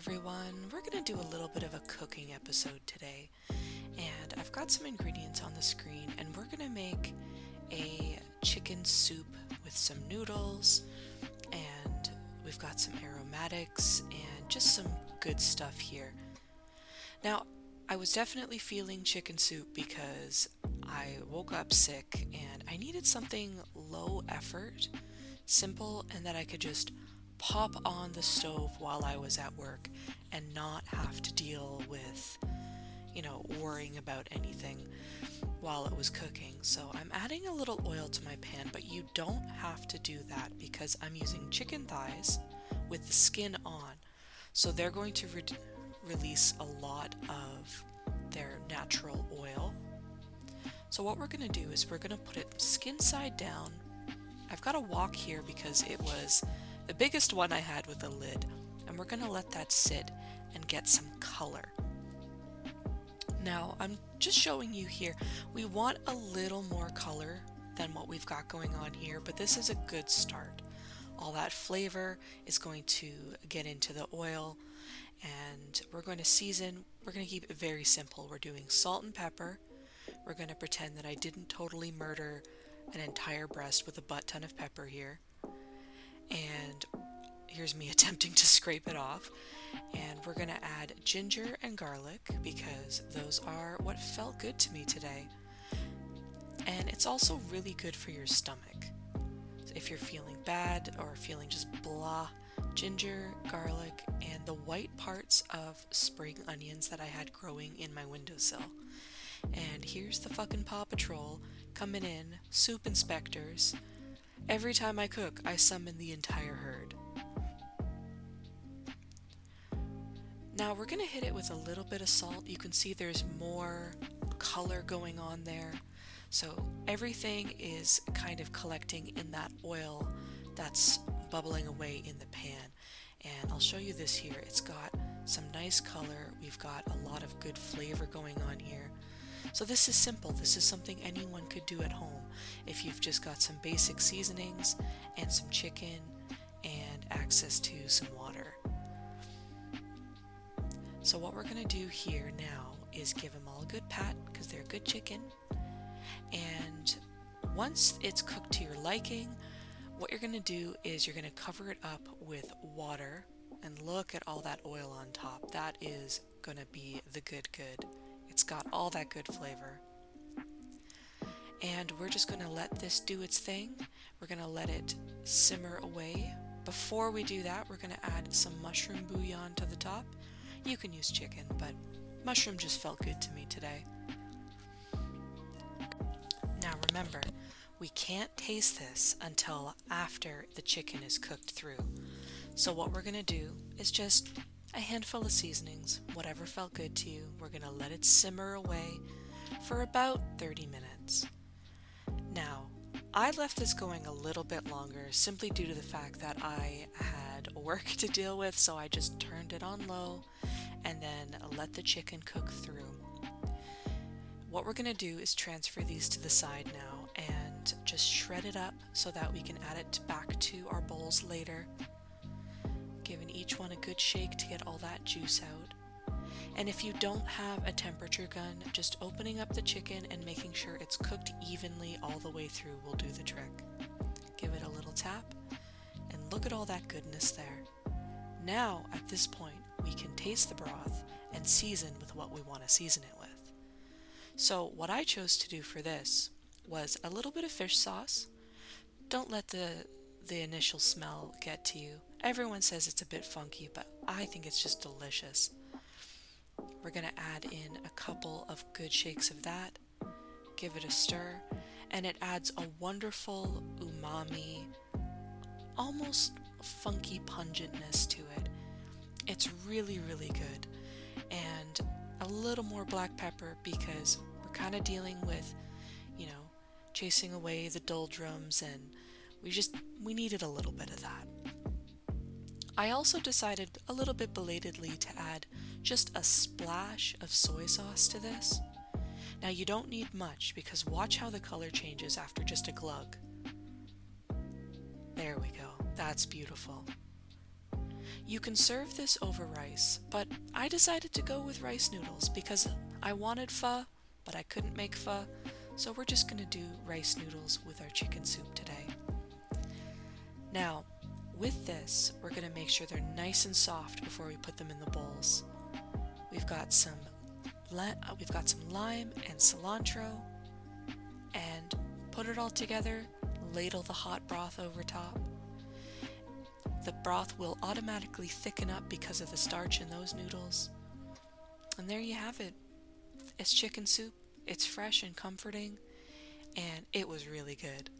everyone. We're going to do a little bit of a cooking episode today. And I've got some ingredients on the screen, and we're going to make a chicken soup with some noodles, and we've got some aromatics and just some good stuff here. Now, I was definitely feeling chicken soup because I woke up sick and I needed something low effort, simple, and that I could just pop on the stove while I was at work and not have to deal with, worrying about anything while it was cooking. So I'm adding a little oil to my pan, but you don't have to do that because I'm using chicken thighs with the skin on. So they're going to release a lot of their natural oil. So what we're going to do is we're going to put it skin side down. I've got a wok here because it was the biggest one I had with a lid, and we're going to let that sit and get some color. Now, I'm just showing you here, we want a little more color than what we've got going on here, but this is a good start. All that flavor is going to get into the oil, and we're going to season. We're going to keep it very simple. We're doing salt and pepper. We're going to pretend that I didn't totally murder an entire breast with a butt ton of pepper here. And here's me attempting to scrape it off. And we're going to add ginger and garlic because those are what felt good to me today. And it's also really good for your stomach. So if you're feeling bad or feeling just blah, ginger, garlic, and the white parts of spring onions that I had growing in my windowsill. And here's the fucking Paw Patrol coming in, soup inspectors. Every time I cook, I summon the entire herd. Now we're going to hit it with a little bit of salt. You can see there's more color going on there. So everything is kind of collecting in that oil that's bubbling away in the pan. And I'll show you this here. It's got some nice color. We've got a lot of good flavor going on here. So this is simple. This is something anyone could do at home if you've just got some basic seasonings and some chicken and access to some water. So what we're going to do here now is give them all a good pat because they're good chicken. And once it's cooked to your liking, what you're going to do is you're going to cover it up with water, and look at all that oil on top. That is going to be the good. It's got all that good flavor. And we're just going to let this do its thing. We're going to let it simmer away. Before we do that, we're going to add some mushroom bouillon to the top. You can use chicken, but mushroom just felt good to me today. Now remember, we can't taste this until after the chicken is cooked through. So what we're going to do is just a handful of seasonings, whatever felt good to you. We're going to let it simmer away for about 30 minutes. Now, I left this going a little bit longer simply due to the fact that I had work to deal with, so I just turned it on low and then let the chicken cook through. What we're going to do is transfer these to the side now and just shred it up so that we can add it back to our bowls later. Giving each one a good shake to get all that juice out. And if you don't have a temperature gun, just opening up the chicken and making sure it's cooked evenly all the way through will do the trick. Give it a little tap, and look at all that goodness there. Now, at this point, we can taste the broth and season with what we want to season it with. So what I chose to do for this was a little bit of fish sauce. Don't let the initial smell get to you. Everyone says it's a bit funky, but I think it's just delicious. We're going to add in a couple of good shakes of that, give it a stir, and it adds a wonderful umami, almost funky pungentness to it. It's really good. And a little more black pepper because we're kind of dealing with, chasing away the doldrums, and we needed a little bit of that. I also decided a little bit belatedly to add just a splash of soy sauce to this. Now you don't need much because watch how the color changes after just a glug. There we go. That's beautiful. You can serve this over rice, but I decided to go with rice noodles because I wanted pho, but I couldn't make pho, so we're just gonna do rice noodles with our chicken soup today. Now, with this, we're gonna make sure they're nice and soft before we put them in the bowls. We've got some lime and cilantro, and put it all together, ladle the hot broth over top. The broth will automatically thicken up because of the starch in those noodles. And there you have it. It's chicken soup, it's fresh and comforting, and it was really good.